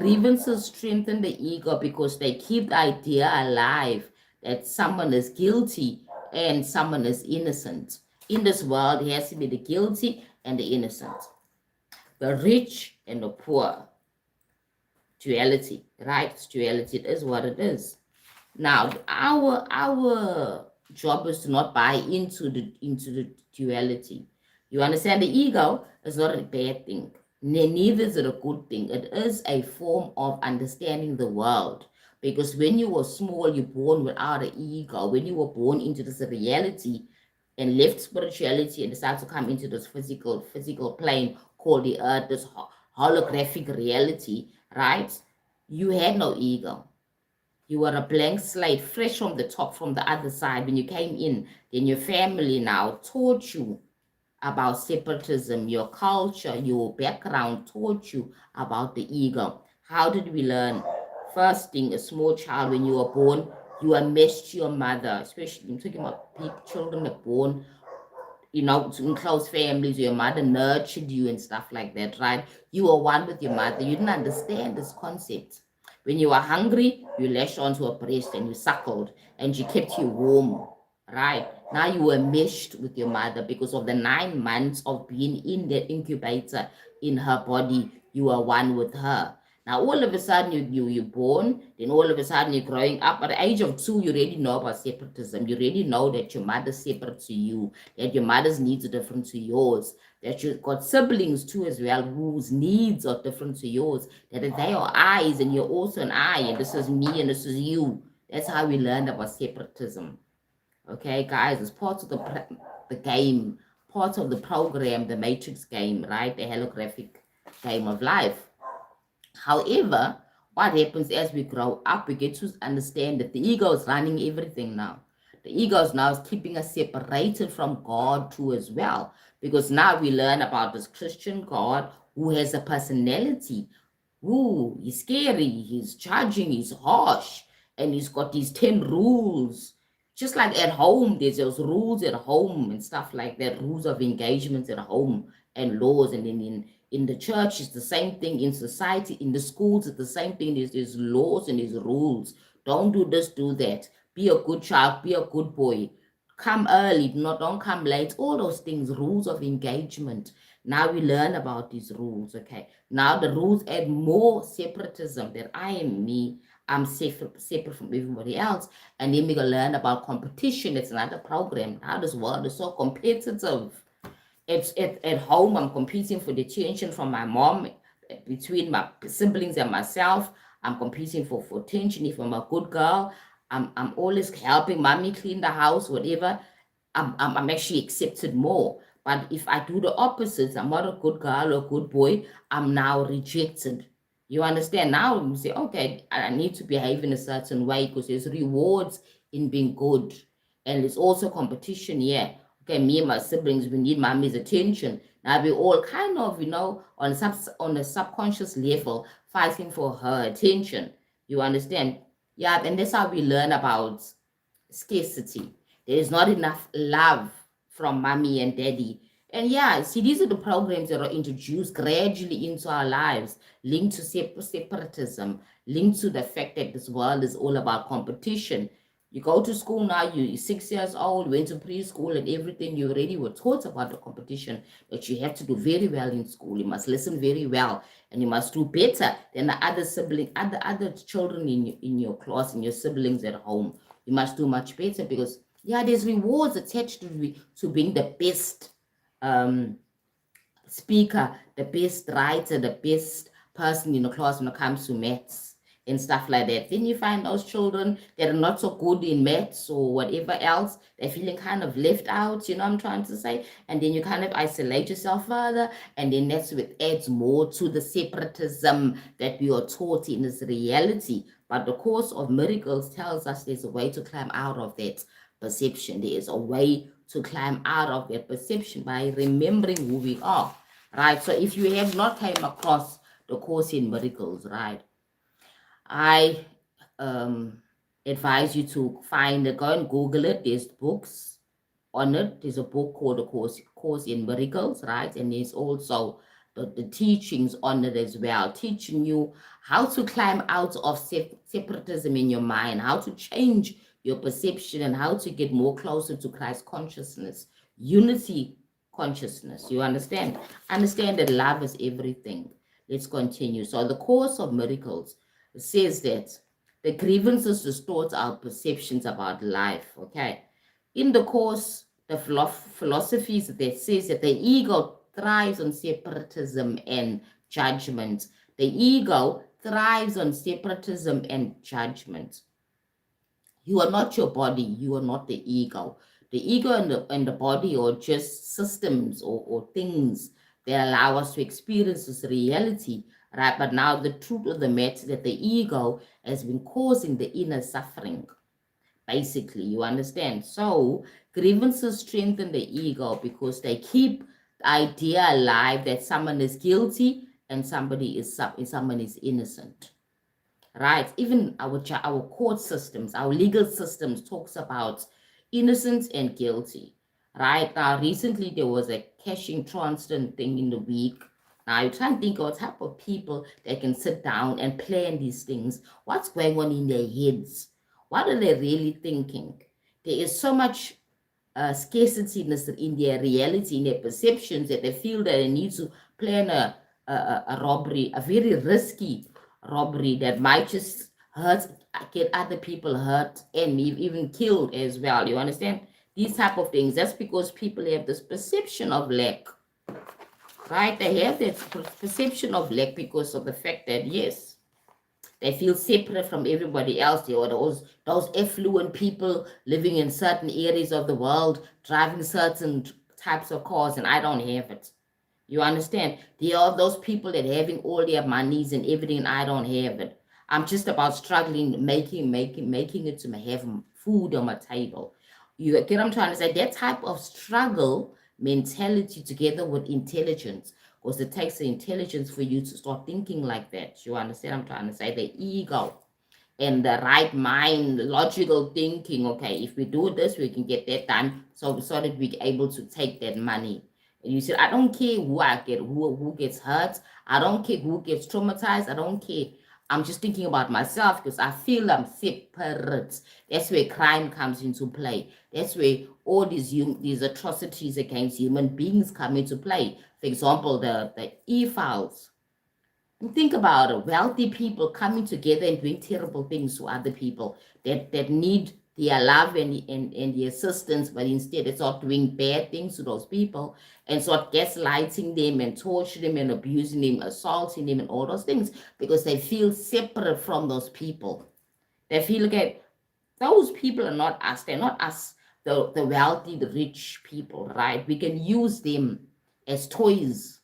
Grievances strengthen the ego because they keep the idea alive that someone is guilty and someone is innocent. In this world, it has to be the guilty and the innocent, the rich and the poor. Duality, right? It's duality. It is what it is. Now, our job is to not buy into the duality. You understand? The ego is not a bad thing. Neither is it a good thing. It is a form of understanding the world. Because when you were small, you're born without an ego. When you were born into this reality and left spirituality and decided to come into this physical plane called the earth, this holographic reality, right? You had no ego. You were a blank slate, fresh from the top, from the other side. When you came in, then your family now taught you about separatism, your culture, your background taught you about the ego. How did we learn? First thing, a small child, when you were born, you are meshed to your mother, especially I'm talking about people, children that are born, in close families, your mother nurtured you and stuff like that, right? You were one with your mother. You didn't understand this concept. When you were hungry, you lashed onto her breast and you suckled and she kept you warm, right? Now you were meshed with your mother because of the 9 months of being in the incubator in her body. You are one with her. Now all of a sudden you're born, then all of a sudden you're growing up. At the age of 2, you already know about separatism. You already know that your mother's separate to you, that your mother's needs are different to yours, that you've got siblings too as well whose needs are different to yours, that they are I's and you're also an I, and this is me and this is you. That's how we learned about separatism. Okay, guys, it's part of the game, part of the program, the matrix game, right? The holographic game of life. However, what happens as we grow up, we get to understand that the ego is running everything now. The ego is now keeping us separated from God too as well. Because now we learn about this Christian God who has a personality. Ooh, he's scary, he's judging, he's harsh, and he's got these 10 rules. Just like at home, there's those rules at home and stuff like that, rules of engagement at home and laws. And then in the church, it's the same thing. In society, in the schools, it's the same thing. There's laws and there's rules. Don't do this, do that. Be a good child, be a good boy. Come early, don't come late. All those things, rules of engagement. Now we learn about these rules, okay? Now the rules add more separatism, that I am me, I'm separate from everybody else. And then we can learn about competition. It's another program. Now this world is so competitive. It's at home, I'm competing for the attention from my mom, between my siblings and myself. I'm competing for attention. If I'm a good girl, I'm always helping mommy clean the house, whatever. I'm actually accepted more. But if I do the opposite, I'm not a good girl or a good boy, I'm now rejected. You understand? Now you say, okay, I need to behave in a certain way because there's rewards in being good. And there's also competition here. Okay, me and my siblings, we need mommy's attention. Now we all kind of, on a subconscious level, fighting for her attention. You understand? Yeah, and that's how we learn about scarcity. There is not enough love from mommy and daddy. And yeah, see, these are the programs that are introduced gradually into our lives, linked to separatism, linked to the fact that this world is all about competition. You go to school now, you're 6 years old, went to preschool and everything, you already were taught about the competition, that you have to do very well in school, you must listen very well, and you must do better than the other sibling, other children in your class, and your siblings at home. You must do much better because, yeah, there's rewards attached to being the best um, speaker, the best writer, the best person in the class when it comes to maths and stuff like that. Then you find those children that are not so good in maths or whatever else, they're feeling kind of left out, you know what I'm trying to say? And then you kind of isolate yourself further, and then that's what adds more to the separatism that we are taught in this reality. But the Course of Miracles tells us there's a way to climb out of that perception. There is a way to climb out of that perception by remembering who we are, right? So if you have not came across the Course in Miracles, right, I advise you to go and Google it. There's books on it. There's a book called the Course in Miracles, right? And there's also the teachings on it as well, teaching you how to climb out of separatism in your mind, how to change your perception, and how to get more closer to Christ consciousness, unity consciousness. You understand? Understand that love is everything. Let's continue. So, the Course of Miracles says that the grievances distort our perceptions about life. Okay. In the Course, the philosophies that says that the ego thrives on separatism and judgment. The ego thrives on separatism and judgment. You are not your body. You are not the ego. The ego and the body are just systems or things that allow us to experience this reality, right? But now the truth of the matter is that the ego has been causing the inner suffering. Basically, you understand? So grievances strengthen the ego because they keep the idea alive that someone is guilty and someone is innocent. Right? Even our court systems, our legal systems talks about innocence and guilty. Right? Now, recently there was a cashing Tronston thing in the week. Now you try and think of what type of people that can sit down and plan these things. What's going on in their heads? What are they really thinking? There is so much scarcity in their reality, in their perceptions, that they feel that they need to plan a robbery, a very risky robbery that might just hurt, get other people hurt and even killed as well. You understand? These type of things. That's because people have this perception of lack, right? They have that perception of lack because of the fact that, yes, they feel separate from everybody else. There are those affluent people living in certain areas of the world, driving certain types of cars, and I don't have it. You understand? There are those people that having all their monies and everything, and I don't have it. I'm just about struggling, making it to have food on my table. You get what I'm trying to say? That type of struggle mentality together with intelligence, because it takes the intelligence for you to start thinking like that. You understand? I'm trying to say the ego and the right mind, logical thinking. Okay, if we do this, we can get that done. So that we're able to take that money. And you said, I don't care who gets hurt. I don't care who gets traumatized. I don't care. I'm just thinking about myself because I feel I'm separate. That's where crime comes into play. That's where all these atrocities against human beings come into play. For example, the e-files. Think about it. Wealthy people coming together and doing terrible things to other people that need their love and the assistance, but instead it's not doing bad things to those people and start gaslighting them and torturing them and abusing them, assaulting them and all those things because they feel separate from those people. They feel like those people are not us. They're not us, the wealthy, the rich people, right? We can use them as toys